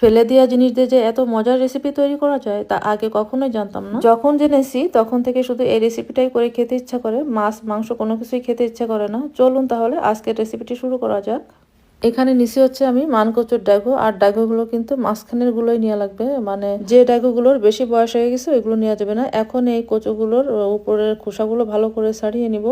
ফেলে দেওয়া জিনিস দিয়ে যে এত মজার রেসিপি তৈরি করা যায় তা আগে কখনোই জানতাম না। যখন জেনেছি তখন থেকে শুধু এই রেসিপিটাই করে খেতে ইচ্ছা করে, মাছ মাংস কোনো কিছুই খেতে ইচ্ছা করে না। চলুন তাহলে আজকের রেসিপিটি শুরু করা যাক। এখানে নিচে হচ্ছে আমি মানকচুর ডাগু, আর ডাগুগুলো কিন্তু মাঝখানের গুলোই নেওয়া লাগবে, মানে যে ডাগুগুলোর বেশি বয়স হয়ে গেছে ওইগুলো নেওয়া যাবে না। এখন এই কচুগুলোর উপরের খোসাগুলো ভালো করে ছাড়িয়ে নিব,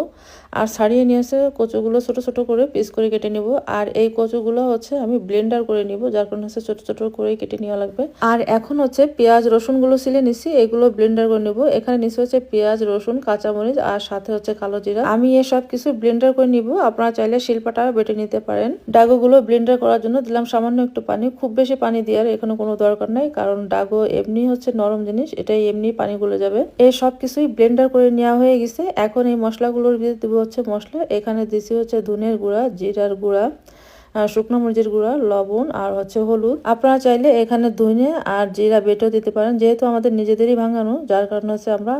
আর ছাড়িয়ে নিয়ে এসে কচুগুলো ছোট ছোট করে পিস করে কেটে নিব। আর এই কচুগুলো হচ্ছে আমি ব্লেন্ডার করে নিব, যার কারণে হচ্ছে ছোট ছোট করে কেটে নেওয়া লাগবে। আর এখন হচ্ছে পেঁয়াজ রসুনগুলো ছিলে নিছি, এগুলো ব্লেন্ডার করে নিব। এখানে নিচে হচ্ছে পেঁয়াজ রসুন কাঁচামরিচ আর সাথে হচ্ছে কালো জিরা, আমি এসব কিছু ব্লেন্ডার করে নিব। আপনারা চাইলে শিলপাটা বেটে নিতে পারেন। ডাগুগুলো ব্লেন্ডার করার জন্য দিলাম সামান্য একটু পানি, খুব বেশি পানি দেওয়ার এখানে কোনো দরকার নাই, কারণ ডাগু এমনি হচ্ছে নরম জিনিস, এটাই এমনি পানি গলে যাবে। এই সব কিছুই ব্লেন্ডার করে নেওয়া হয়ে গেছে। এখন এই মশলাগুলোর ভিতরে দিব হচ্ছে মশলা। এখানে দিছি হচ্ছে ধনের গুঁড়া, জিরার গুঁড়া, শুকনো মরিচের গুঁড়া, লবণ আর হচ্ছে হলুদ। আপনারা চাইলে এখানে ধনে আর জিরা বেটেও দিতে পারেন, যেহেতু আমাদের নিজেদেরই ভাঙানো যার কারণে হচ্ছে আমরা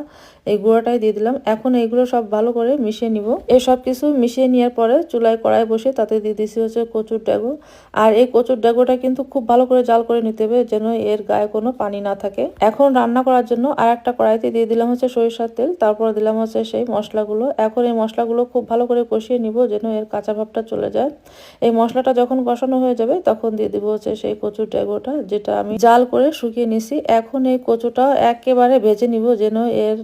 এই গুঁড়াটাই দিয়ে দিলাম। এখন এইগুলো সব ভালো করে মিশিয়ে নিব। এই সব কিছু মিশিয়ে নেওয়ার পরে চুলায় কড়াই বসে তাতে দিয়ে দিছি হচ্ছে কচুর ডাগু। আর এই কচুর ডাগুটা কিন্তু খুব ভালো করে জাল করে নিতে হবে, যেন এর গায়ে কোনো পানি না থাকে। এখন রান্না করার জন্য আর একটা কড়াইতে দিয়ে দিলাম হচ্ছে সরিষার তেল, তারপর দিলাম হচ্ছে সেই মশলাগুলো। এখন এই মশলাগুলো খুব ভালো করে কষিয়ে নিব, যেন এর কাঁচা ভাবটা চলে যায়। এই মশলাটা যখন কষানো হয়ে যাবে তখন দিয়ে দিব হচ্ছে সেই কচুর ডাগুটা, যেটা আমি জাল করে শুকিয়ে নিছি। এখন এই কচুটা একেবারে ভেজে নিব, যেন এর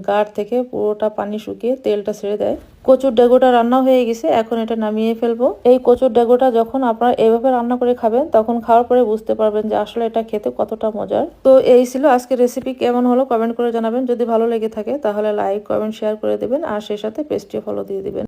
গাঢ় থেকে পুরোটা পানি শুকিয়ে তেলটা ছেড়ে দেয়। কচুর ডেগোটা রান্না হয়ে গেছে, এখন এটা নামিয়ে ফেলবো। এই কচুর ডেগোটা যখন আপনারা এইভাবে রান্না করে খাবেন তখন খাওয়ার পরে বুঝতে পারবেন যে আসলে এটা খেতে কতটা মজার। তো এই ছিল আজকের রেসিপি, কেমন হলো কমেন্ট করে জানাবেন। যদি ভালো লেগে থাকে তাহলে লাইক কমেন্ট শেয়ার করে দেবেন, আর সেই সাথে পেজটি ফলো দিয়ে দিবেন।